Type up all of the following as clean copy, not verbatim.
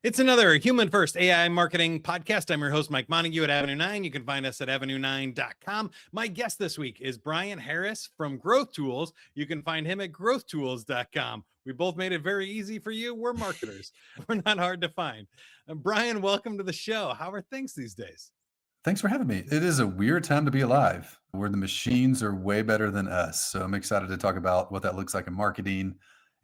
It's another Human First AI Marketing podcast. I'm your host, Mike Montague at Avenue 9. You can find us at avenue9.com. My guest this week is Bryan Harris from Growth Tools. You can find him at growthtools.com. We both made it very easy for you. We're marketers. We're not hard to find. Bryan, welcome to the show. How are things these days? Thanks for having me. It is a weird time to be alive where the machines are way better than us. So I'm excited to talk about what that looks like in marketing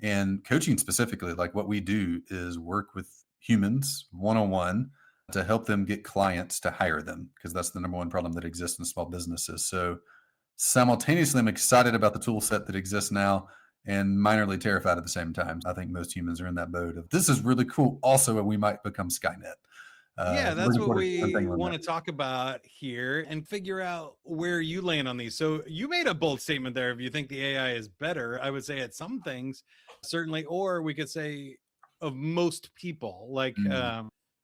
and coaching specifically. Like what we do is work with humans one-on-one to help them get clients to hire them, because that's the number one problem that exists in small businesses. So simultaneously, I'm excited about the tool set that exists now and minorly terrified at the same time. I think most humans are in that mode of this is really cool. Also, and we might become Skynet. Yeah, that's what we want to talk about here and figure out where you land on these. So you made a bold statement there. If you think the AI is better, I would say at some things, certainly, or we could say of most people, like,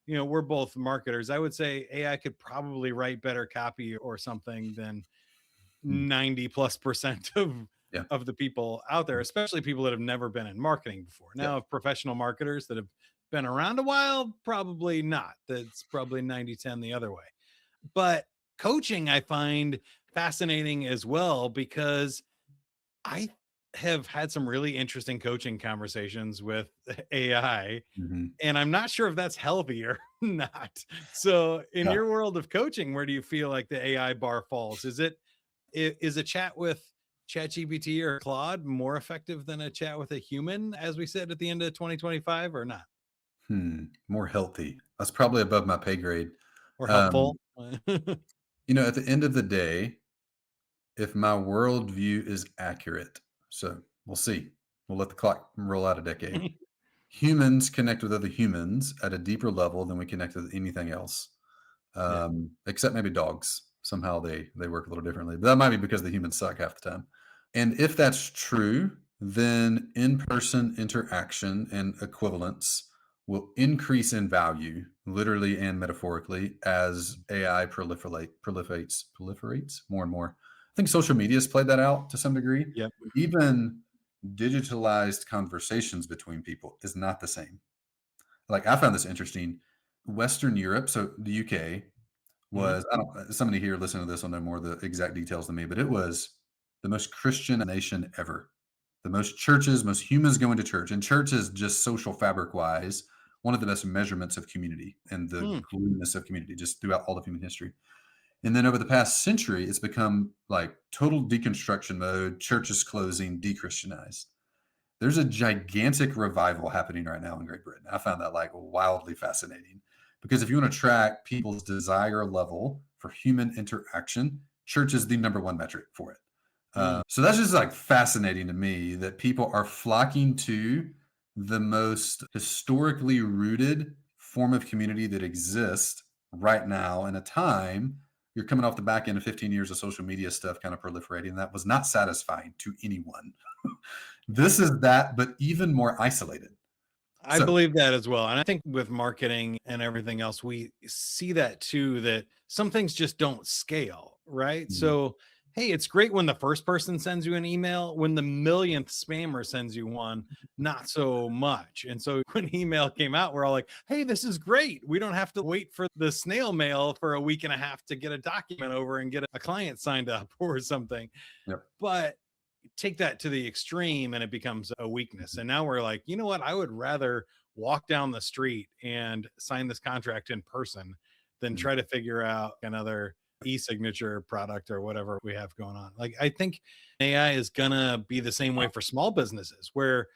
we're both marketers. I would say AI could probably write better copy or something than 90+% of the people out there, especially people that have never been in marketing before. Now, professional marketers that have been around a while, probably not. That's probably 90-10 the other way. But coaching, I find fascinating as well, because I have had some really interesting coaching conversations with AI, and I'm not sure if that's healthy or not. So in your world of coaching, where do you feel like the AI bar falls? Is a chat with ChatGPT or Claude more effective than a chat with a human, as we said at the end of 2025, or not? More healthy. That's probably above my pay grade. Or helpful? At the end of the day, if my worldview is accurate, so we'll see. We'll let the clock roll out a decade. Humans connect with other humans at a deeper level than we connect with anything else, except maybe dogs. Somehow they work a little differently. But that might be because the humans suck half the time. And if that's true, then in-person interaction and equivalence will increase in value, literally and metaphorically, as AI proliferates more and more. I think social media has played that out to some degree. Yep. Even digitalized conversations between people is not the same. Like, I found this interesting. Western Europe, so the UK, was, somebody here listening to this will know more of the exact details than me, but it was the most Christian nation ever. The most churches, most humans going to church. And church is just social fabric wise, one of the best measurements of community and the glueness of community just throughout all of human history. And then over the past century, it's become like total deconstruction mode, churches closing, de-Christianized. There's a gigantic revival happening right now in Great Britain. I found that like wildly fascinating, because if you want to track people's desire level for human interaction, church is the number one metric for it. So that's just like fascinating to me that people are flocking to the most historically rooted form of community that exists right now in a time. You're coming off the back end of 15 years of social media stuff kind of proliferating. That was not satisfying to anyone. This is that, but even more isolated. I believe that as well. And I think with marketing and everything else, we see that too, that some things just don't scale, right? So, hey, it's great when the first person sends you an email. When the millionth spammer sends you one, not so much. And so when email came out, we're all like, hey, this is great. We don't have to wait for the snail mail for a week and a half to get a document over and get a client signed up or something. But take that to the extreme and it becomes a weakness. And now we're like, you know what? I would rather walk down the street and sign this contract in person than try to figure out another e-signature product or whatever we have going on. Like, I think AI is gonna be the same way for small businesses, where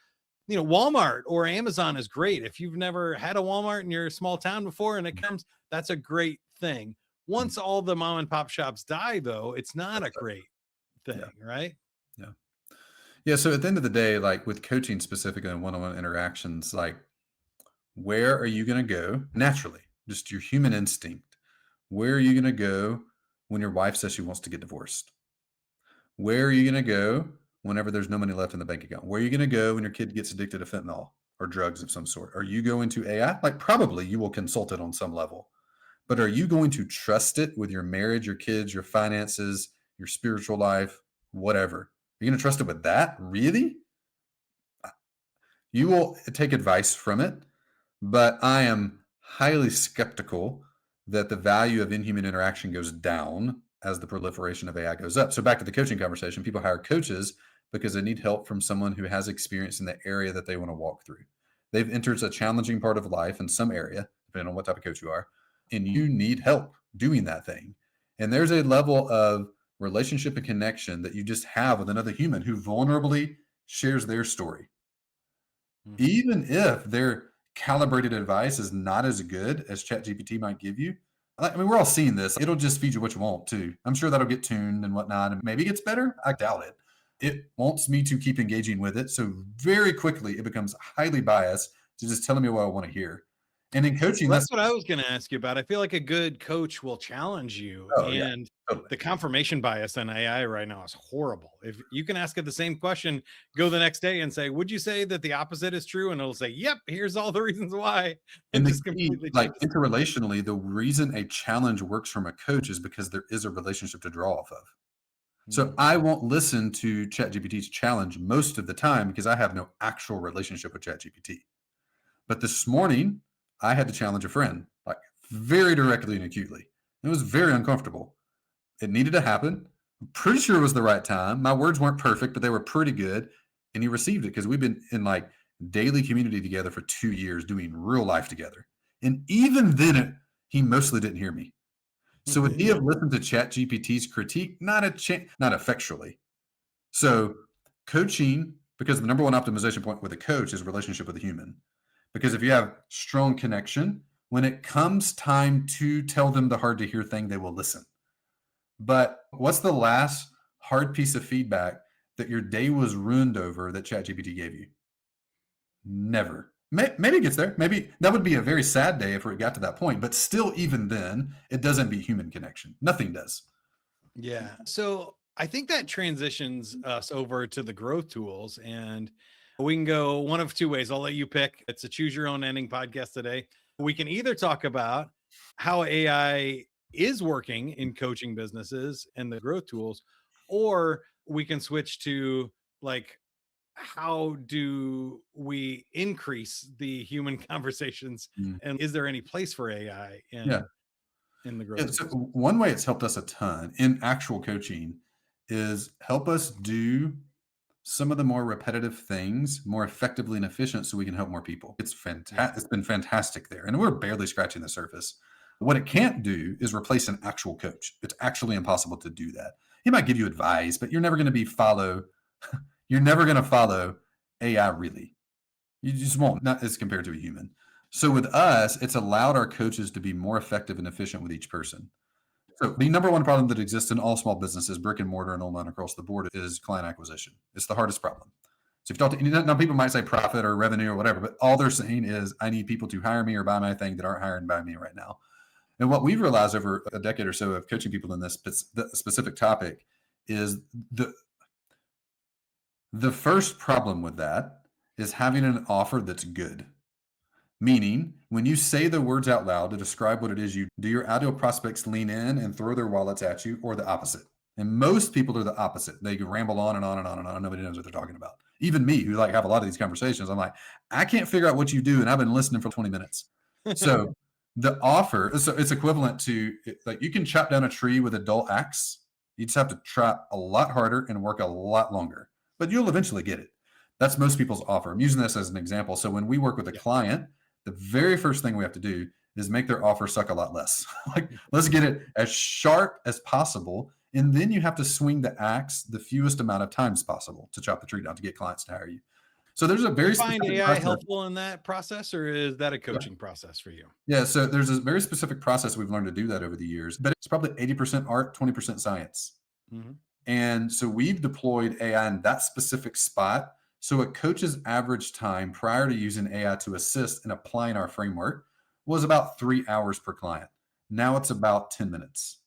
Walmart or Amazon is great. If you've never had a Walmart in your small town before and it comes, that's a great thing. Once all the mom and pop shops die, though, it's not a great thing, right? Yeah. So at the end of the day, like with coaching specifically and one-on-one interactions, like, where are you going to go naturally? Just your human instinct. Where are you going to go when your wife says she wants to get divorced? Where are you going to go whenever there's no money left in the bank account? Where are you going to go when your kid gets addicted to fentanyl or drugs of some sort? Are you going to AI? Like, probably you will consult it on some level, but are you going to trust it with your marriage, your kids, your finances, your spiritual life, whatever? Are you going to trust it with that? Really? You will take advice from it, but I am highly skeptical that the value of inhuman interaction goes down as the proliferation of AI goes up. So back to the coaching conversation, people hire coaches because they need help from someone who has experience in the area that they want to walk through. They've entered a challenging part of life in some area, depending on what type of coach you are, and you need help doing that thing. And there's a level of relationship and connection that you just have with another human who vulnerably shares their story. Mhm. Even if their calibrated advice is not as good as ChatGPT might give you. I mean, we're all seeing this. It'll just feed you what you want too. I'm sure that'll get tuned and whatnot, and maybe it gets better. I doubt it. It wants me to keep engaging with it. So very quickly it becomes highly biased to just telling me what I want to hear. And in coaching, Well, that's that's what I was gonna ask you about. I feel like a good coach will challenge you, oh yeah, and totally. the confirmation bias in AI right now is horrible. If you can ask it the same question, go the next day and say, "Would you say that the opposite is true?" And it'll say, "Yep, here's all the reasons why," And and the just key, completely like changes things. interrelationally, the reason a challenge works from a coach is because there is a relationship to draw off of. So Mhm. I won't listen to ChatGPT's challenge most of the time because I have no actual relationship with ChatGPT. But this morning, I had to challenge a friend, like very directly and acutely. It was very uncomfortable. It needed to happen. I'm pretty sure it was the right time. My words weren't perfect, but they were pretty good. And he received it because we've been in like daily community together for 2 years doing real life together. And even then, he mostly didn't hear me. So would he Yeah. have listened to ChatGPT's critique? Not a chance, not effectually. So coaching, because the number one optimization point with a coach is relationship with a human. Because if you have strong connection, when it comes time to tell them the hard to hear thing, they will listen. But what's the last hard piece of feedback that your day was ruined over that ChatGPT gave you? Never. Maybe it gets there. Maybe that would be a very sad day if it got to that point. But still, even then, it doesn't beat human connection. Nothing does. Yeah. So I think that transitions us over to the growth tools, and we can go one of two ways. I'll let you pick. It's a choose your own ending podcast today. We can either talk about how AI is working in coaching businesses and the growth tools, or we can switch to like, how do we increase the human conversations, Mm. and is there any place for AI Yeah. in the growth Yeah, so tools? one way it's helped us a ton in actual coaching is help us do some of the more repetitive things more effectively and efficient so we can help more people. Yeah. It's been fantastic there. And we're barely scratching the surface. What it can't do is replace an actual coach. It's actually impossible to do that. He might give you advice, but you're never going to be follow you're never going to follow AI really. You just won't, not as compared to a human. So with us, it's allowed our coaches to be more effective and efficient with each person. So the number one problem that exists in all small businesses, brick and mortar and online across the board, is client acquisition. It's the hardest problem. So if you talk to, now people might say profit or revenue or whatever, but all they're saying is, I need people to hire me or buy my thing that aren't hiring by me right now. And what we've realized over a decade or so of coaching people in this specific topic is the first problem with that is having an offer that's good. Meaning, when you say the words out loud to describe what it is you do, your ideal prospects lean in and throw their wallets at you, or the opposite. And most people are the opposite. They ramble on and on and on and on. Nobody knows what they're talking about. Even me, who like have a lot of these conversations, I'm like, I can't figure out what you do, and I've been listening for 20 minutes. So the offer, so it's equivalent to like you can chop down a tree with a dull axe. You just have to try a lot harder and work a lot longer, but you'll eventually get it. That's most people's offer. I'm using this as an example. So when we work with a Yeah. client, the very first thing we have to do is make their offer suck a lot less. Like, let's get it as sharp as possible. And then you have to swing the axe the fewest amount of times possible to chop the tree down to get clients to hire you. So there's a Do you very find specific AI process. helpful in that process, or is that a coaching process for you? Yeah, so there's a very specific process we've learned to do that over the years, but it's probably 80% art, 20% science. Mhm. And so we've deployed AI in that specific spot. So a coach's average time prior to using AI to assist in applying our framework was about 3 hours per client. Now it's about 10 minutes.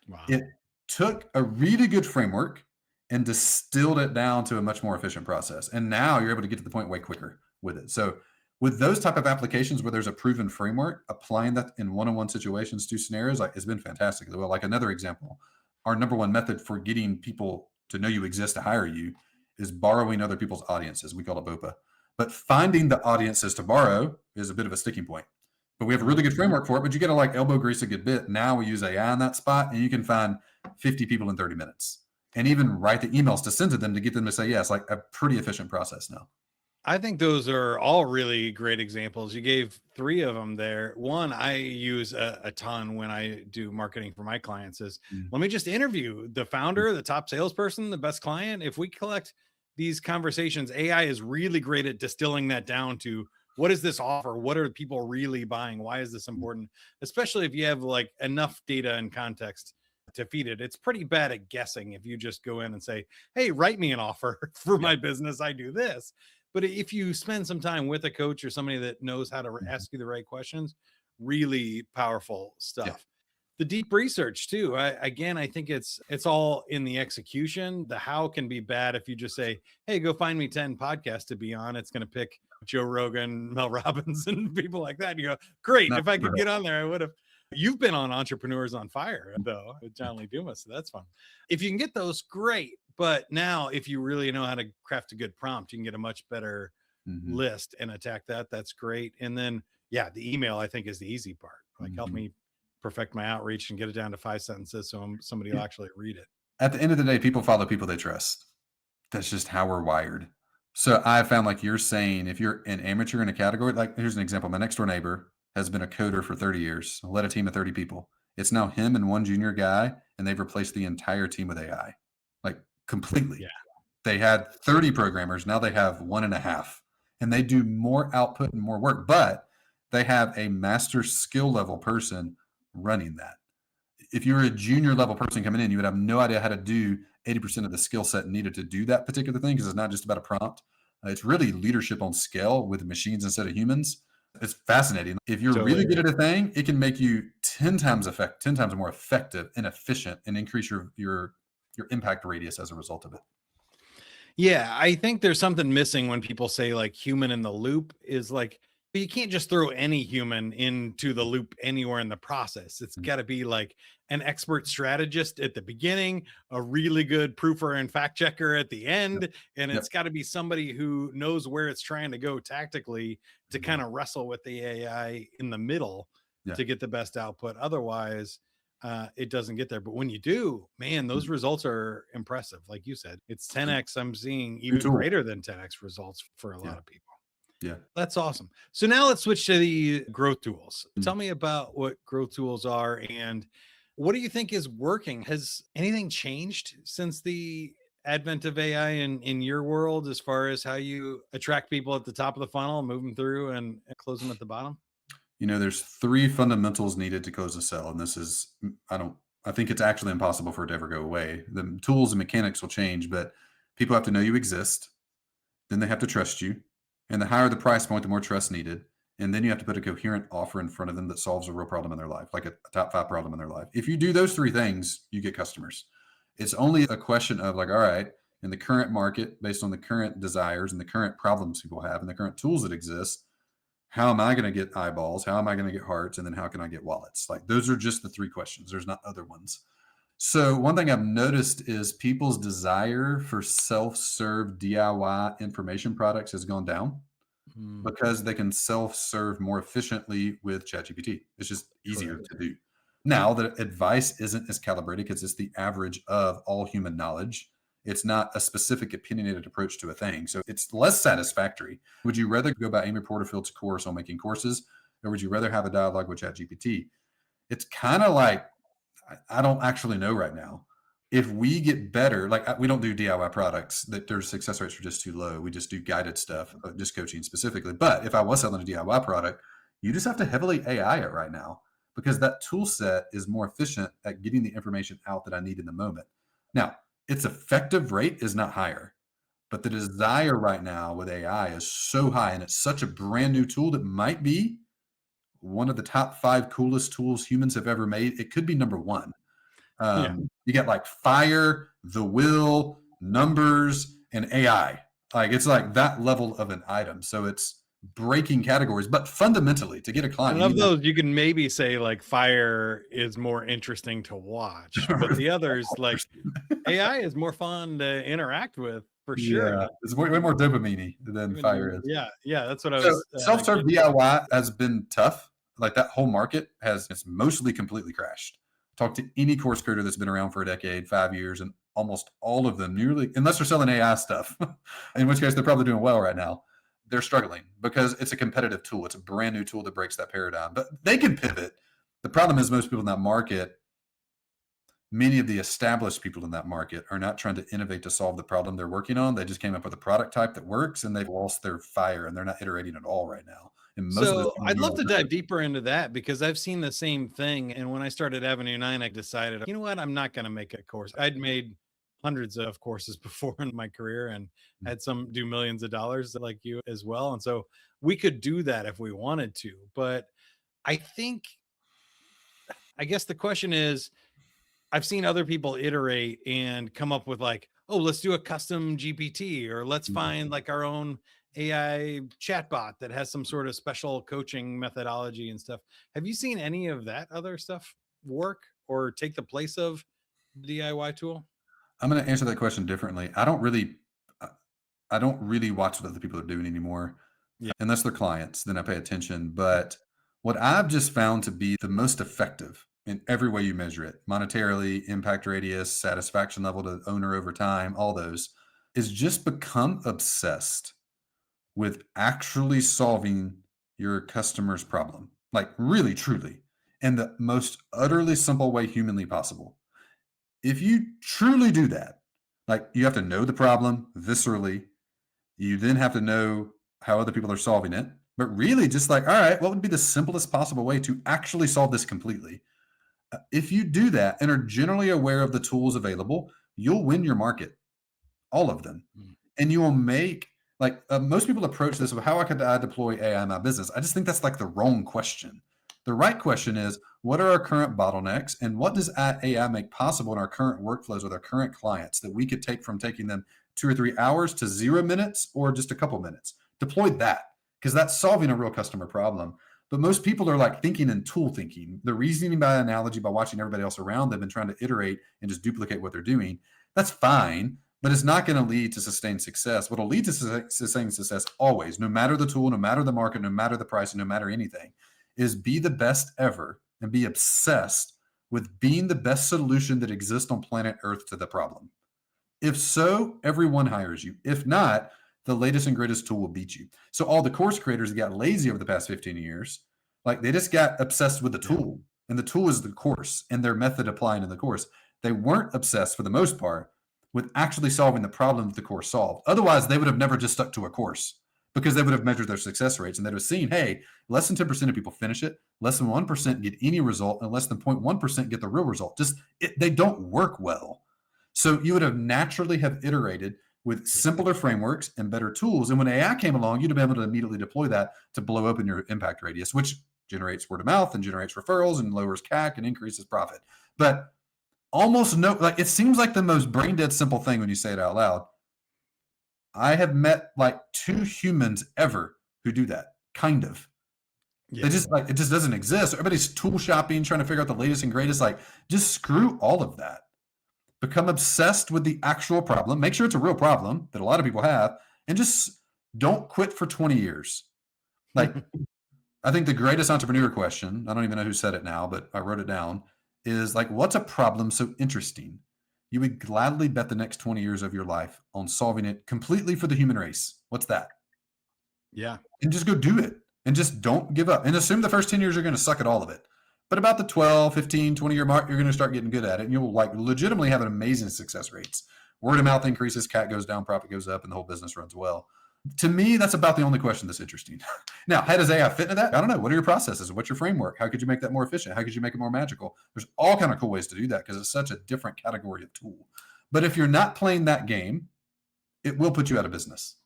Wow. It took a really good framework and distilled it down to a much more efficient process. And now you're able to get to the point way quicker with it. So with those type of applications where there's a proven framework, applying that in one-on-one situations to scenarios, like it's been fantastic. Well, like another example, our number one method for getting people to know you exist to hire you is borrowing other people's audiences. We call it BOPA. But finding the audiences to borrow is a bit of a sticking point. But we have a really good framework for it, but you got to like elbow grease a good bit. Now we use AI in that spot, and you can find 50 people in 30 minutes and even write the emails to send to them to get them to say yes, like a pretty efficient process now. I think those are all really great examples. You gave 3 of them there. One I use a ton when I do marketing for my clients is, Mm. let me just interview the founder, the top salesperson, the best client. If we collect these conversations, AI is really great at distilling that down to, what is this offer? What are people really buying? Why is this important? Especially if you have like enough data and context to feed it. It's pretty bad at guessing if you just go in and say, hey, write me an offer for Yeah. my business. I do this. But if you spend some time with a coach or somebody that knows how to Mhm. ask you the right questions, really powerful Yeah. stuff. The deep research too. I think it's all in the execution. The how can be bad if you just say, "Hey, go find me 10 podcasts to be on." It's going to pick Joe Rogan, Mel Robbins, and people like that. And you go, "Great! Not If I super could get on helpful. there, I would have." You've been on Entrepreneurs on Fire though with John Lee Dumas, so that's fun. If you can get those, great. But now, if you really know how to craft a good prompt, you can get a much better Mhm. list and attack that. That's great. And then, yeah, the email I think is the easy part. Like, help Mhm. me perfect my outreach and get it down to 5 sentences so somebody will Yeah. actually read it. At the end of the day, people follow people they trust. That's just how we're wired. So I found like you're saying, if you're an amateur in a category, like here's an example. My next door neighbor has been a coder for 30 years, led a team of 30 people. It's now him and one junior guy, and they've replaced the entire team with AI, like completely. Yeah. They had 30 programmers. Now they have one and a half, and they do more output and more work, but they have a master skill level person running that. If you're a junior level person coming in, you would have no idea how to do 80% of the skill set needed to do that particular thing because it's not just about a prompt. It's really leadership on scale with machines instead of humans. It's fascinating. If you're Totally really good agree. at a thing, it can make you 10 times more effective and efficient and increase your impact radius as a result of it. Yeah, I think there's something missing when people say like human in the loop is like, you can't just throw any human into the loop anywhere in the process. It's Mm. got to be like an expert strategist at the beginning, a really good proofer and fact checker at the Yep. end, and it's Yep. got to be somebody who knows where it's trying to go tactically to Mhm. kind of wrestle with the AI in the middle Yeah. to get the best output. Otherwise, it doesn't get there. But when you do, man, those Mm. results are impressive. Like you said, it's 10x. I'm seeing New even tool. greater than 10x results for a Yeah. lot of people. Yeah. That's awesome. So now let's switch to the growth tools. Mm. Tell me about what growth tools are and what do you think is working? Has anything changed since the advent of AI in your world as far as how you attract people at the top of the funnel, move them through and close them at the bottom? There's three fundamentals needed to close a sale, and this is I think it's actually impossible for it to ever go away. The tools and mechanics will change, but people have to know you exist. Then they have to trust you, and the higher the price point, the more trust needed. And then you have to put a coherent offer in front of them that solves a real problem in their life, like a top 5 problem in their life. If you do those three things, you get customers. It's only a question of like, all right, in the current market, based on the current desires and the current problems people have and the current tools that exist, how am I going to get eyeballs? How am I going to get hearts? And then how can I get wallets? Like those are just the three questions. There's not other ones. So one thing I've noticed is people's desire for self-serve DIY information products has gone down Mm, because they can self-serve more efficiently with ChatGPT. It's just easier correct. to do. Now, the advice isn't as calibrated because it's the average of all human knowledge. It's not a specific opinionated approach to a thing. So it's less satisfactory. Would you rather go by Amy Porterfield's course on making courses, or would you rather have a dialogue with ChatGPT? It's kind of like I don't actually know right now. If we get better, like we don't do DIY products, that their success rates are just too low. We just do guided stuff, just coaching specifically. But if I was selling a DIY product, you just have to heavily AI it right now because that tool set is more efficient at getting the information out that I need in the moment. Now, its effective rate is not higher, but the desire right now with AI is so high and it's such a brand new tool that might be one of the top 5 coolest tools humans have ever made. It could be number 1. Yeah. You get like fire, the will, numbers, and AI. Like it's like that level of an item. So it's breaking categories, but fundamentally, to get a client, And you of need to those, you can maybe say like fire is more interesting to watch, but have the others, like 100%. AI is more fun to interact with for sure. Yeah, it's way more dopamine than Even fire do is. yeah, yeah, that's what I So was, self-serve getting at. DIY has been tough. Like that whole market has it's mostly completely crashed. Talk to any course creator that's been around for a decade, 5 years, and almost all of them nearly, unless they're selling AI stuff, in which case they're probably doing well right now. They're struggling because it's a competitive tool. It's a brand new tool that breaks that paradigm. But they can pivot. The problem is most people in that market, many of the established people in that market are not trying to innovate to solve the problem they're working on. They just came up with a product type that works and they've lost their fire and they're not iterating at all right now. And most of those So, people I'd do love all to that. dive deeper into that because I've seen the same thing, and when I started Avenue 9, I decided, "You know what? I'm not gonna make a course." I'd made hundreds of courses before in my career and had some do millions of dollars like you as well, and so we could do that if we wanted to, but I think I guess the question is, I've seen other people iterate and come up with like, oh, let's do a custom GPT or let's find like our own AI chatbot that has some sort of special coaching methodology and stuff. Have you seen any of that other stuff work or take the place of the DIY tool? I'm going to answer that question differently. I I don't really watch what other people are doing anymore, Yeah. unless they're clients. Then I pay attention. But what I've just found to be the most effective in every way you measure it, monetarily, impact radius, satisfaction level to the owner over time, all those, is just become obsessed with actually solving your customer's problem, like really, truly, in the most utterly simple way humanly possible. If you truly do that, like you have to know the problem viscerally, you then have to know how other people are solving it, but really just like, all right, what would be the simplest possible way to actually solve this completely? If you do that and are generally aware of the tools available, you'll win your market, all of them. Mm. And you will make like most people approach this of how could I deploy AI in my business? I just think that's like the wrong question. The right question is what are our current bottlenecks and what does AI make possible in our current workflows with our current clients that we could take from taking them 2 or 3 hours to 0 minutes or just a couple minutes? Deploy that because that's solving a real customer problem. But most people are like thinking in tool thinking. The reasoning by analogy by watching everybody else around them and trying to iterate and just duplicate what they're doing. That's fine, but it's not going to lead to sustained success. What will lead to sustained success always, no matter the tool, no matter the market, no matter the price, no matter anything, is be the best ever and be obsessed with being the best solution that exists on planet Earth to the problem. If so, everyone hires you. If not, the latest and greatest tool will beat you. So all the course creators that got lazy over the past 15 years, like they just got obsessed with the Yeah. tool. And the tool is the course and their method applying in the course. They weren't obsessed for the most part with actually solving the problem that the course solved. Otherwise, they would have never just stuck to a course because they would have measured their success rates and they'd have seen, hey, less than 10% of people finish it, less than 1% get any result, and less than 0.1% get the real result. They don't work well. So you would have naturally have iterated with Yeah. simpler frameworks and better tools. And when AI came along, you'd have been able to immediately deploy that to blow up in your impact radius, which generates word of mouth and generates referrals and lowers CAC and increases profit. But almost no, like it seems like the most brain dead simple thing when you say it out loud. I have met like 2 humans ever who do that, kind of. They Yeah. just like it just doesn't exist. Everybody's tool shopping, trying to figure out the latest and greatest. Like, just screw all of that. Become obsessed with the actual problem. Make sure it's a real problem that a lot of people have, and just don't quit for 20 years. Like, I think the greatest entrepreneur question, I don't even know who said it now, but I wrote it down, is like, what's a problem so interesting? You would gladly bet the next 20 years of your life on solving it completely for the human race. What's that? Yeah. And just go do it and just don't give up and assume the first 10 years you're going to suck at all of it. But about the 12, 15, 20-year mark, you're going to start getting good at it and you'll like legitimately have an amazing success rates. Word of mouth increases, CAC goes down, profit goes up, and the whole business runs well. To me, that's about the only question that's interesting. Now, how does AI fit into that? I don't know. What are your processes? What's your framework? How could you make that more efficient? How could you make it more magical? There's all kind of cool ways to do that because it's such a different category of tool. But if you're not playing that game, it will put you out of business.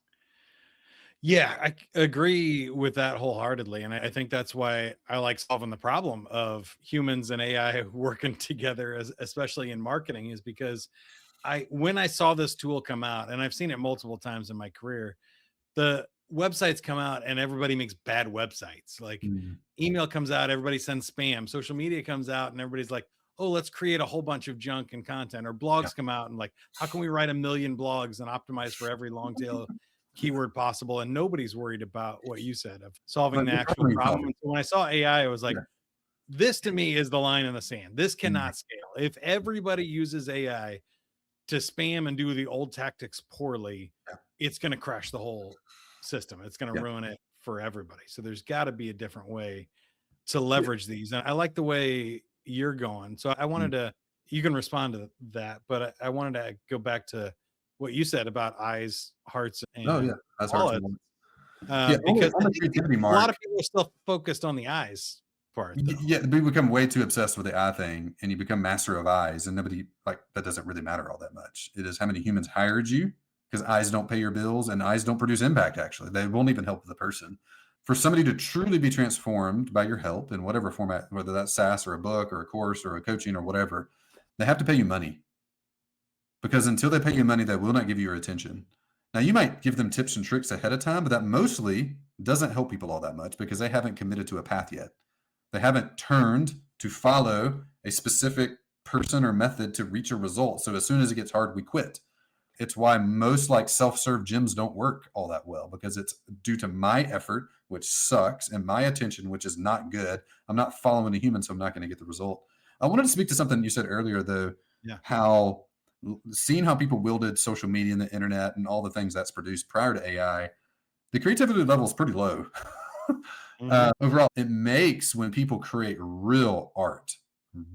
Yeah, agree with that wholeheartedly, and I think that's why I like solving the problem of humans and AI working together, especially in marketing, is because I when I saw this tool come out, and I've seen it multiple times in my career, the websites come out and everybody makes bad websites. Like Mm. email comes out, everybody sends spam. Social media comes out and everybody's like, oh, let's create a whole bunch of junk and content, or Yeah. blogs come out and like, how can we write 1 million blogs and optimize for every long tail keyword possible? And nobody's worried about what you said of solving Like, the what actual problem are you problem. solving? And so when I saw AI, I was like, Yeah. this to me is the line in the sand. This Mhm. cannot scale. If everybody uses AI to spam and do the old tactics poorly, Yeah. it's going to crash the whole system. It's going to Yeah. ruin it for everybody. So there's got to be a different way to Yeah. leverage these. And I like the way you're going. So I Mhm. wanted to, you can respond to that, but I wanted to go back to what you said about eyes, hearts, Oh, yeah. and That's hard to wallets, want. Yeah, because on I the think creativity a lot mark, of people are still focused on the eyes part, though. yeah, we become way too obsessed with the eye thing, and you become master of eyes, and nobody like that doesn't really matter all that much. It is how many humans hired you because eyes don't pay your bills and eyes don't produce impact, actually. They won't even help the person. For somebody to truly be transformed by your help in whatever format, whether that's SaaS or a book or a course or a coaching or whatever, they have to pay you money because until they pay you money, they will not give you your attention. Now, you might give them tips and tricks ahead of time, but that mostly doesn't help people all that much because they haven't committed to a path yet. They haven't turned to follow a specific person or method to reach a result. So as soon as it gets hard, we quit. It's why most like self-serve gyms don't work all that well because it's due to my effort, which sucks, and my attention, which is not good. I'm not following a human, so I'm not going to get the result. I wanted to speak to something you said earlier, though, Yeah. how seeing how people wielded social media and the internet and all the things that's produced prior to AI, the creativity level is pretty low. Mhm. Overall, it makes when people create real art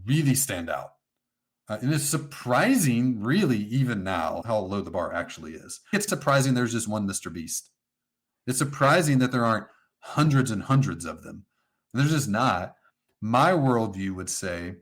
really stand out. And it's surprising, really, even now, how low the bar actually is. It's surprising there's just one Mr. Beast. It's surprising that there aren't hundreds and hundreds of them. There's just not. My worldview would say,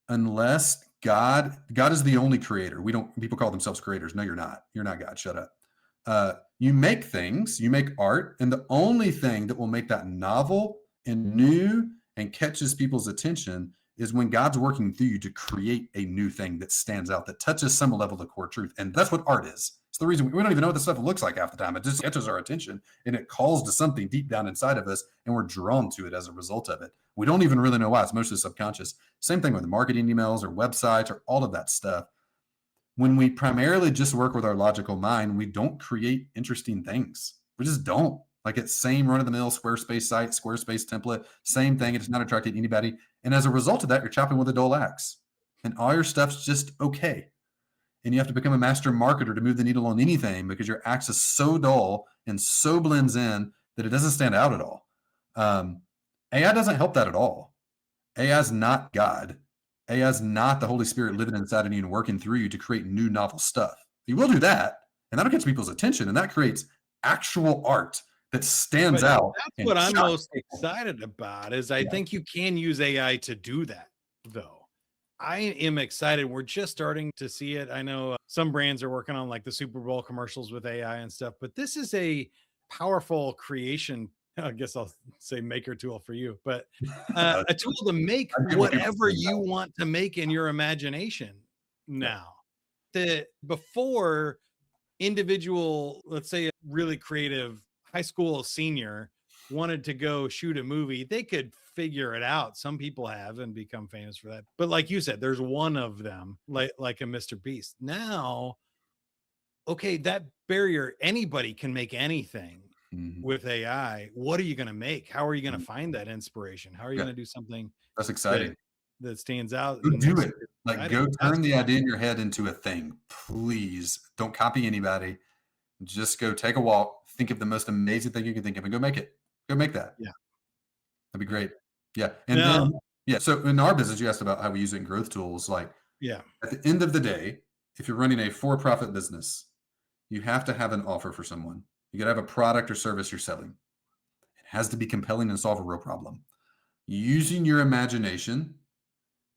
unless God is the only creator. We don't, people call themselves creators. No, you're not. You're not God. Shut up. You make things, you make art, and the only thing that will make that novel and new and catches people's attention is when God's working through you to create a new thing that stands out, that touches some level of core truth. And that's what art is. It's the reason we don't even know what this stuff looks like half the time. It just catches our attention and it calls to something deep down inside of us, and we're drawn to it as a result of it. We don't even really know why. It's mostly subconscious. Same thing with marketing emails or websites or all of that stuff. When we primarily just work with our logical mind, we don't create interesting things. We just don't. Like it's same run of the mill Squarespace site, Squarespace template, same thing. It's not attracting anybody. And as a result of that, you're chopping with a dull axe. And all your stuff's just okay. And you have to become a master marketer to move the needle on anything because your axe is so dull and so blends in that it doesn't stand out at all. AI doesn't help that at all. AI is not God. AI is not the Holy Spirit living inside of you and working through you to create new novel stuff. He will do that, and that'll get people's attention, and that creates actual art that stands But out that's and what I'm shocks most people. excited about is I Yeah. think you can use AI to do that, though. I am excited. We're just starting to see it. I know some brands are working on like the Super Bowl commercials with AI and stuff, but this is a powerful creation. I guess I'll say maker tool for you, but I a tool to make get what people whatever say you about want to make in your imagination it. now. That before individual, let's say a really creative high school senior wanted to go shoot a movie, they could figure it out. Some people have and become famous for that. But like you said, there's one of them, like a Mr. Beast. Now, okay, that barrier, anybody can make anything Yeah. Mhm. with AI. What are you going to make? How are you going to Mhm. find that inspiration? How are you Yeah, going to do something that's that exciting. stands out Go and do makes it. it Like, exciting? go That's turn the cool. idea in your head into a thing. Please don't copy anybody. Just go take a walk, think of the most amazing thing you can think of, and go make it. Go make that. Yeah. That'd be Yeah. great. Yeah, and Now, then yeah, so in our business, you asked about how we use it in growth tools. Like, yeah. at the end of the day, if you're running a for-profit business, you have to have an offer for someone. You gotta have a product or service you're selling. It has to be compelling and solve a real problem. Using your imagination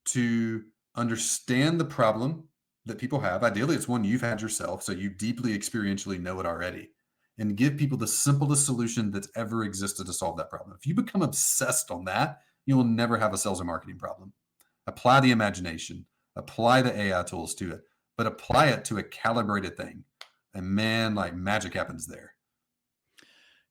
to understand the problem that people have. Ideally, it's one you've had yourself, so you deeply experientially know it already, and give people the simplest solution that's ever existed to solve that problem. If you become obsessed on that, you will never have a sales or marketing problem. Apply the imagination, apply the AI tools to it, but apply it to a calibrated thing. And man, like magic happens there.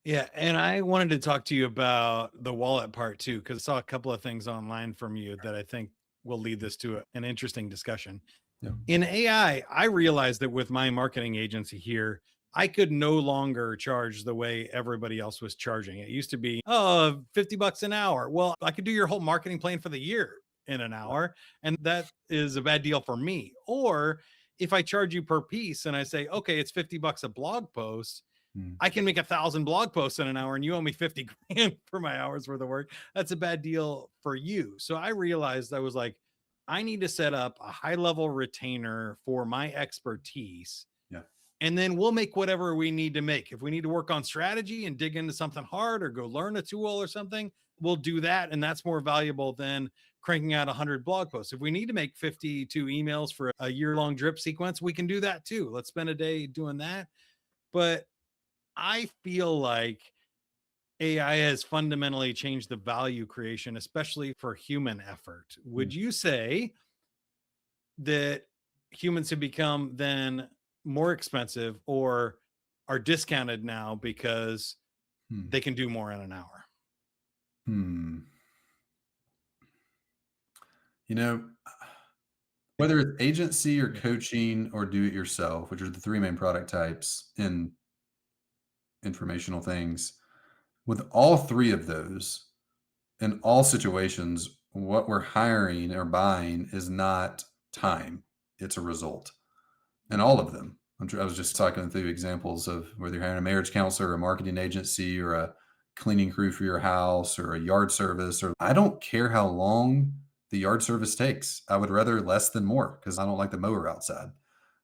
Yeah, and I wanted to talk to you about the wallet part too, because I saw a couple of things online from you that I think will lead this to an interesting discussion. Yeah. In I realized that with my marketing agency here, I could no longer charge the way everybody else was charging. It used to be, oh, $50 an hour. Well, I could do your whole marketing plan for the year in an hour. And that is a bad deal for me. Or if I charge you per piece and I say, okay, it's $50 a blog post, Mm. I can make 1,000 blog posts in an hour and you owe me 50 grand for my hours worth of work. That's a bad deal for you. So I realized I was like, I need to set up a high level retainer for my expertise. Yeah. And then we'll make whatever we need to make. If we need to work on strategy and dig into something hard or go learn a tool or something, we'll do that. And that's more valuable than cranking out 100 blog posts. If we need to make 52 emails for a year long drip sequence, we can do that too. Let's spend a day doing that. But I feel like AI has fundamentally changed the value creation, especially for human effort. Mm. Would you say that humans have become then more expensive or are discounted now because Hmm. they can do more in an hour? Hmm. You know, whether it's agency or coaching or do it yourself, which are the three main product types in informational things, with all three of those, in all situations, what we're hiring or buying is not time, it's a result. In all of them. I was just talking through examples of whether you're hiring a marriage counselor, or a marketing agency, or a cleaning crew for your house, or a yard service, or I don't care how long the yard service takes. I would rather less than more because I don't like the mower outside.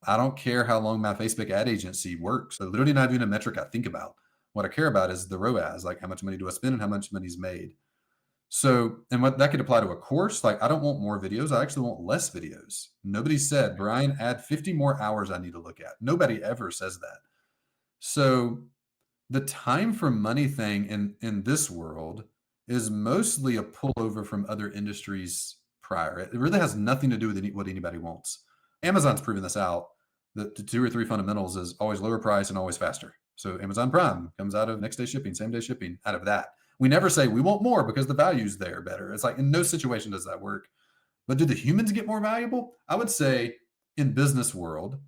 I don't care how long my Facebook ad agency works. So literally not even a metric I think about. What I care about is the ROAS, like how much money do I spend and how much money's made. So, and what that could apply to a course, like I don't want more videos. I actually want less videos. Nobody said, Bryan, add 50 more hours I need to look at. Nobody ever says that. So the time for money thing in this world is mostly a pullover from other industries prior. It really has nothing to do with what anybody wants. Amazon's proven this out. The two or three fundamentals is always lower price and always faster. So Amazon Prime comes out of next day shipping, same day shipping out of that. We never say we want more because the value's there better. It's like in no situation does that work. But do the humans get more valuable? I would say in business world,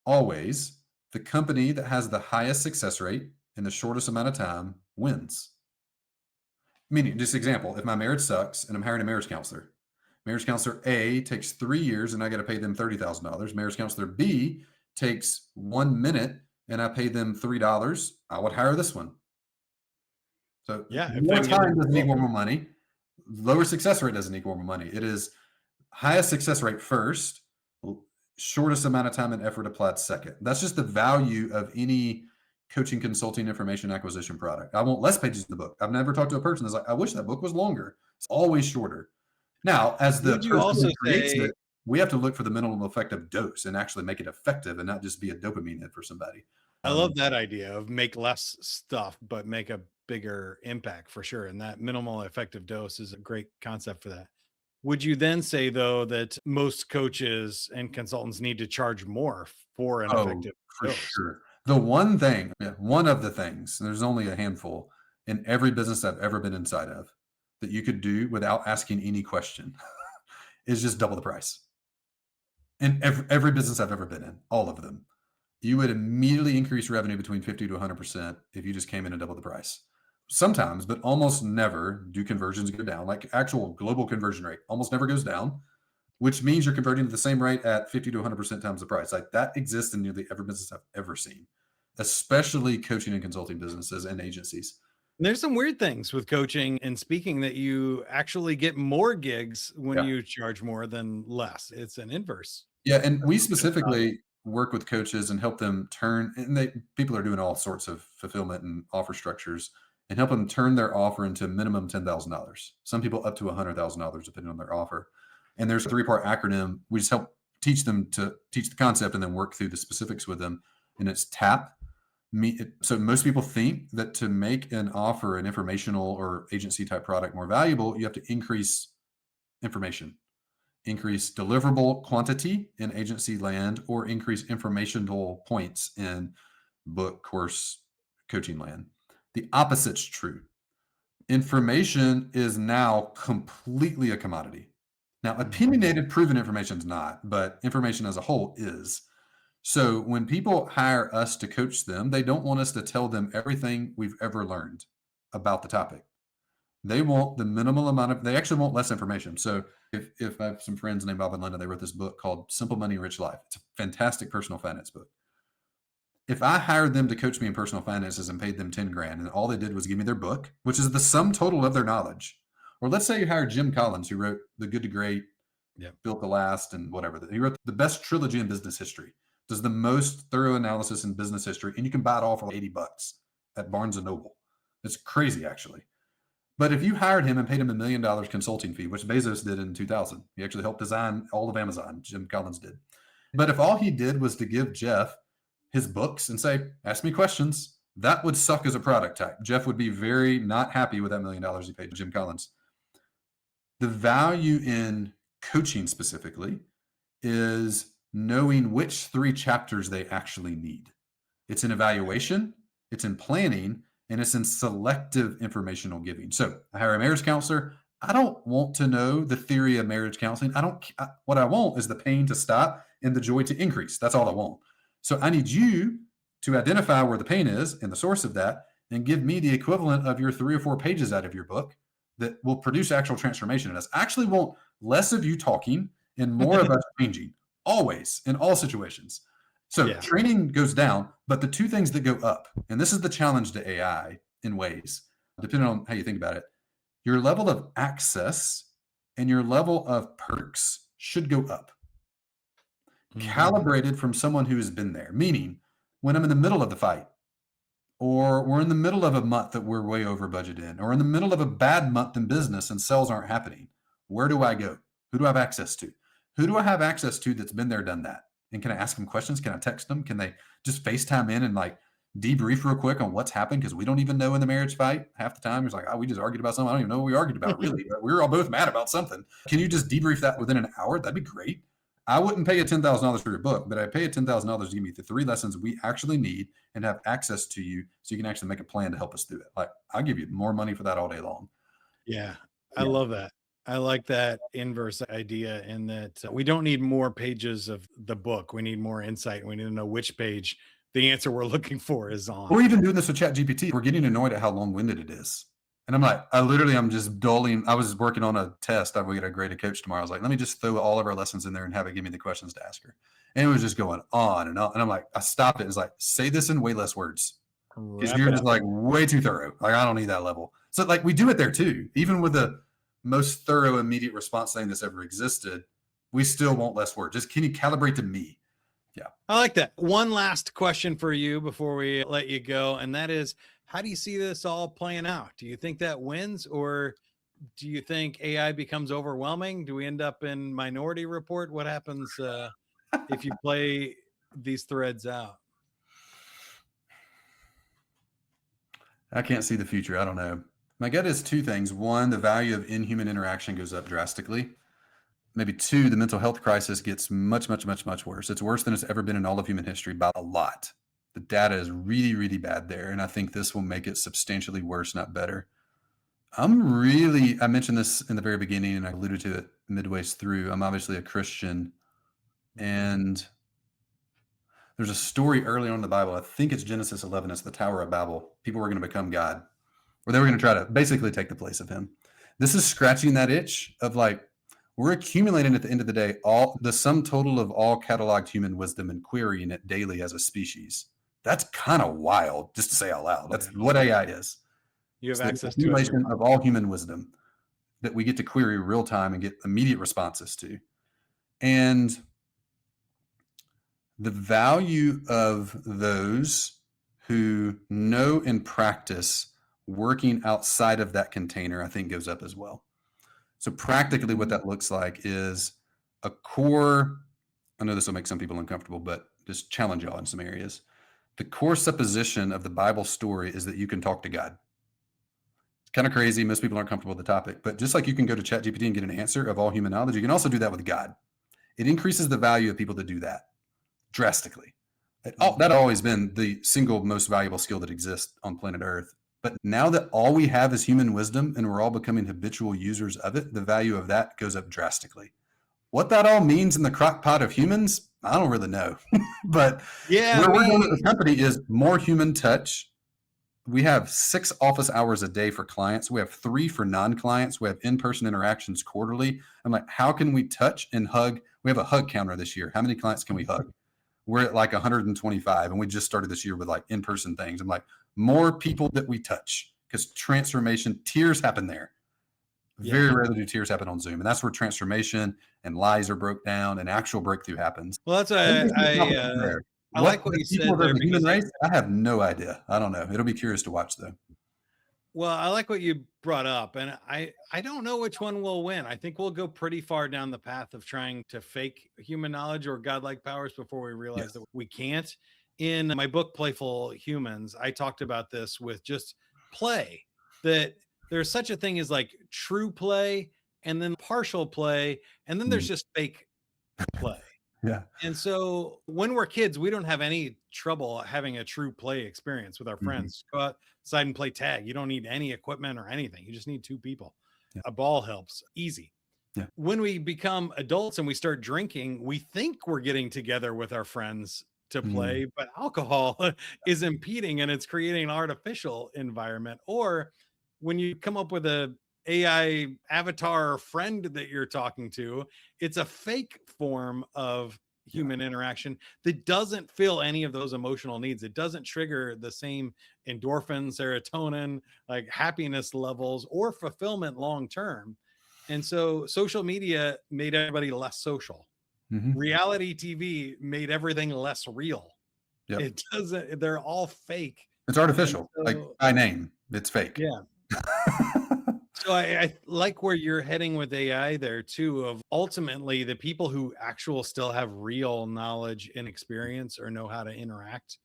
always the company that has the highest success rate in the shortest amount of time wins. Meaning, just example, if my marriage sucks and I'm hiring a marriage counselor A takes 3 years and I got to pay them $30,000. Marriage counselor B takes 1 minute and I pay them $3. I would hire this one. So Yeah, if they more can get the time doesn't result. equal more money. Lower success rate doesn't equal more money. It is highest success rate first, shortest amount of time and effort applied second. That's just the value of any coaching, consulting, information acquisition product. I want less pages in the book. I've never talked to a person that's like, I wish that book was longer. It's always shorter. Now, as the Would you person also who creates say, it, we have to look for the minimum effective dose and actually make it effective and not just be a dopamine hit for somebody. I love that idea of make less stuff, but make a bigger impact for sure. And that minimal effective dose is a great concept for that. Would you then say, though, that most coaches and consultants need to charge more for an Oh, effective for dose? sure. The one thing, yeah, one of the things, and there's only a handful in every business I've ever been inside of that you could do without asking any question is just double the price. In every business I've ever been in, all of them, you would immediately increase revenue between 50 to 100% if you just came in and doubled the price. Sometimes, but almost never do conversions go down. Like actual global conversion rate almost never goes down, which means you're converting at the same rate at 50 to 100% times the price. Like that exists in nearly every business I've ever seen, especially coaching and consulting businesses and agencies. There's some weird things with coaching and speaking that you actually get more gigs when Yeah. you charge more than less. It's an inverse. Yeah. And we Bit of problem. specifically work with coaches and help them turn, and people are doing all sorts of fulfillment and offer structures and help them turn their offer into minimum $10,000. Some people up to $100,000, depending on their offer. And there's a three-part acronym. We just help teach them to teach the concept and then work through the specifics with them. And it's TAP. So most people think that to make an offer, an informational or agency type product more valuable, you have to increase information, increase deliverable quantity in agency land, or increase informational points in book, course, coaching land. The opposite's true. Information is now completely a commodity. Now, Mhm. opinionated, proven information is not, but information as a whole is. So when people hire us to coach them, they don't want us to tell them everything we've ever learned about the topic. They want the minimal amount of, they actually want less information. So if I have some friends named Bob and Linda, they wrote this book called Simple Money, Rich Life. It's a fantastic personal finance book. If I hired them to coach me in personal finances and paid them 10 grand and all they did was give me their book, which is the sum total of their knowledge, or let's say you hired Jim Collins, who wrote The Good to Great, Yeah. Built to Last, and whatever. He wrote the best trilogy in business history, does the most thorough analysis in business history, and you can buy it all for like $80 at Barnes and Noble. It's crazy, actually. But if you hired him and paid him $1 million consulting fee, which Bezos did in 2000, he actually helped design all of Amazon, Jim Collins did. But if all he did was to give Jeff his books and say, ask me questions, that would suck as a product type. Jeff would be very not happy with that $1 million he paid Jim Collins. The value in coaching specifically is knowing which 3 chapters they actually need. It's in evaluation, it's in planning, and it's in selective informational giving. So I hire a marriage counselor. I don't want to know the theory of marriage counseling. What I want is the pain to stop and the joy to increase. That's all I want. So I need you to identify where the pain is and the source of that and give me the equivalent of your 3 or 4 pages out of your book that will produce actual transformation in us. I actually want less of you talking and more of us changing, always, in all situations. So Yeah. training goes down, but the 2 things that go up, and this is the challenge to AI in ways, depending on how you think about it, your level of access and your level of perks should go up, Mhm. calibrated from someone who has been there. Meaning, when I'm in the middle of the fight, or we're in the middle of a month that we're way over budget in, or in the middle of a bad month in business and sales aren't happening, where do I go? Who do I have access to? Who do I have access to that's been there, done that? And can I ask them questions? Can I text them? Can they just FaceTime in and like debrief real quick on what's happened? Because we don't even know in the marriage fight half the time. It's like, oh, we just argued about something. I don't even know what we argued about really, but we were all both mad about something. Can you just debrief that within an hour? That'd be great. I wouldn't pay you $10,000 for your book, but I pay you $10,000 to give me the 3 lessons we actually need and have access to you so you can actually make a plan to help us through it. Like, I'll give you more money for that all day long. Yeah. I Yeah. love that. I like that inverse idea in that we don't need more pages of the book. We need more insight. We need to know which page the answer we're looking for is on. We're even doing this with ChatGPT. We're getting annoyed at how long-winded it is. And I'm like, I'm just dulling. I was working on a test. We got a graded coach tomorrow. I was like, let me just throw all of our lessons in there and have it give me the questions to ask her. And it was just going on and on. And I'm like, I stopped it. It's like, say this in way less words. Because Wrap you're it just up. like way too thorough. Like, I don't need that level. So like we do it there too. Even with the most thorough immediate response thing that's ever existed, we still want less words. Just can you calibrate to me? Yeah. I like that. One last question for you before we let you go. And that is, how do you see this all playing out? Do you think that wins, or do you think AI becomes overwhelming? Do we end up in Minority Report? What happens if you play these threads out? I can't see the future. I don't know. My gut is 2 things. 1, the value of inhuman interaction goes up drastically. Maybe 2, the mental health crisis gets much, much, much, much worse. It's worse than it's ever been in all of human history by a lot. The data is really, really bad there. And I think this will make it substantially worse, not better. I mentioned this in the very beginning and I alluded to it midway through. I'm obviously a Christian. And there's a story early on in the Bible. I think it's Genesis 11. It's the Tower of Babel. People were going to become God, or they were going to try to basically take the place of him. This is scratching that itch of like, we're accumulating at the end of the day all the sum total of all cataloged human wisdom and querying it daily as a species. That's kind of wild just to say out loud. That's Yeah. what AI is. You It's have the access to it. accumulation of all human wisdom that we get to query real time and get immediate responses to. And the value of those who know and practice working outside of that container, I think, goes up as well. So practically what that looks like is a core, I know this will make some people uncomfortable, but just challenge y'all in some areas. The core supposition of the Bible story is that you can talk to God. It's kind of crazy. Most people aren't comfortable with the topic, but just like you can go to ChatGPT and get an answer of all human knowledge, you can also do that with God. It increases the value of people that do that drastically. That always been the single most valuable skill that exists on planet Earth. But now that all we have is human wisdom and we're all becoming habitual users of it, the value of that goes up drastically. What that all means in the crock pot of humans, I don't really know. But Yeah, where we're going at me. the company is more human touch. We have 6 office hours a day for clients. We have 3 for non-clients. We have in-person interactions quarterly. I'm like, how can we touch and hug? We have a hug counter this year. How many clients can we hug? We're at like 125, and we just started this year with like in-person things. I'm like, more people that we touch, because transformation, tears happen there. Yeah. Very rarely do tears happen on Zoom. And that's where transformation and lies are broke down and actual breakthrough happens. Well, that's Maybe why it's the opposite there. I What like what the you people said of there the human because race, I have no idea. I don't know. It'll be curious to watch though. well, I like what you brought up, and I don't know which one will win. I think we'll go pretty far down the path of trying to fake human knowledge or godlike powers before we realize that Yes. we can't. In my book Playful Humans, I talked about this with just play, that there's such a thing as like true play and then partial play, and then there's Mm. just fake play. Yeah. And so when we're kids, we don't have any trouble having a true play experience with our Mhm. friends. Go outside and play tag. You don't need any equipment or anything. You just need 2 people. Yeah. A ball helps. Easy. Yeah. When we become adults and we start drinking, we think we're getting together with our friends to Mm. play, but alcohol is impeding and it's creating an artificial environment. Or when you come up with a AI avatar friend that you're talking to, it's a fake form of Yeah. human interaction that doesn't fill any of those emotional needs. It doesn't trigger the same endorphin, serotonin, like happiness levels or fulfillment long term. And so social media made everybody less social. Mhm. Reality TV made everything less real. Yep. It doesn't, they're all fake. It's And artificial, like so, by name. It's fake. yeah. So I like where you're heading with AI there too, of ultimately the people who actual still have real knowledge and experience or know how to interact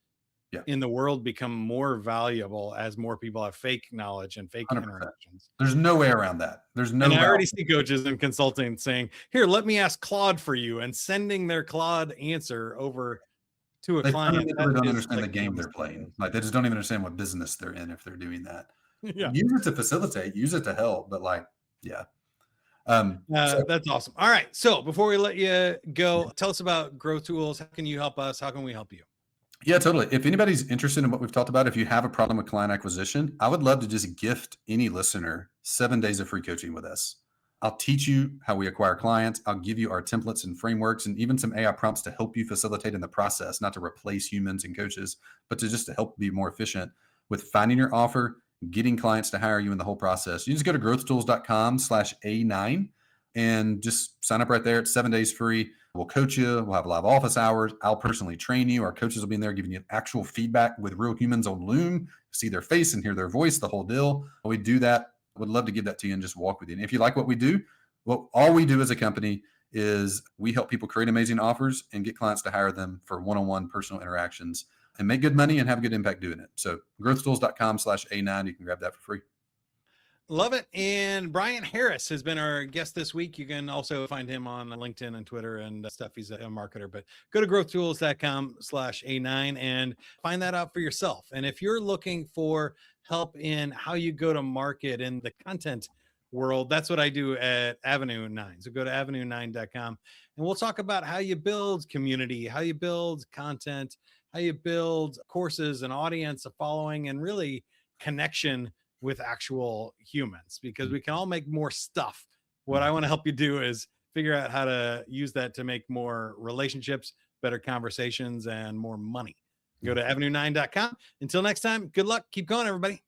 Yeah. in the world become more valuable as more people have fake knowledge and fake 100%. interactions. There's no way around that. There's no And I route. already see coaches and consultants saying, "Here, let me ask Claude for you," and sending their Claude answer over to a They client. That fundamentally don't is understand like the the game they're dumbest thing playing. there Like, they just don't even understand what business they're in if they're doing that. is. Yeah. Use it to facilitate, use it to help, but like, yeah. So That's awesome. All right. So before we let you go, tell us about Growth Tools. How can you help us? How can we help you? yeah, totally. If anybody's interested in what we've talked about, if you have a problem with client acquisition, I would love to just gift any listener 7 days of free coaching with us. I'll teach you how we acquire clients. I'll give you our templates and frameworks and even some AI prompts to help you facilitate in the process, not to replace humans and coaches, but to just to help be more efficient with finding your offer, getting clients to hire you in the whole process. You just go to growthtools.com/A9 and just sign up right there. It's 7 days free. We'll coach you. We'll have live office hours. I'll personally train you. Our coaches will be in there giving you actual feedback with real humans on Loom. See their face and hear their voice, the whole deal. We do that. I would love to give that to you and just walk with you. And if you like what we do, well, all we do as a company is we help people create amazing offers and get clients to hire them for one-on-one personal interactions and make good money and have a good impact doing it. So growthtools.com/A9, you can grab that for free. Love it. And Bryan Harris has been our guest this week. You can also find him on LinkedIn and Twitter and stuff. He's a marketer, but go to growthtools.com/A9 and find that out for yourself. And if you're looking for help in how you go to market in the content world, that's what I do at Avenue 9. So go to avenue9.com and we'll talk about how you build community, how you build content, how you build courses, an audience, a following, and really connection with actual humans, because we can all make more stuff. What I want to help you do is figure out how to use that to make more relationships, better conversations, and more money. Go to avenue9.com. Until next time, good luck. Keep going, everybody.